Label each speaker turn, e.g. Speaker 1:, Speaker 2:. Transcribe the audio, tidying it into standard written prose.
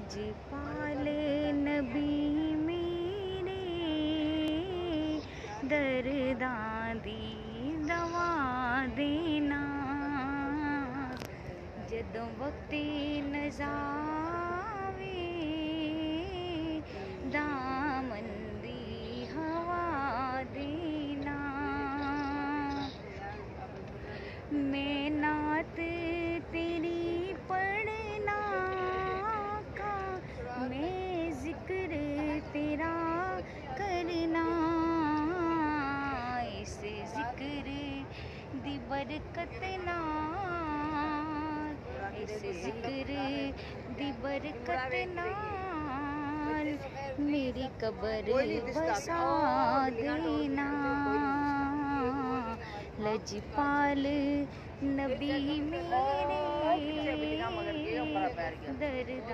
Speaker 1: लजपाल नबी मेरे दर्दां दी दवा देना जदों वक्ती नज़ावे दामन दी हवा देना। मैं नात तेरी पढ़ना का मैं जिक्र तेरा करना इस जिक्र दी बरकत नाल इस जिक्र दी बरकत नाल मेरी कब्र बसा देना। लजपाल नबी मेरे दर्दां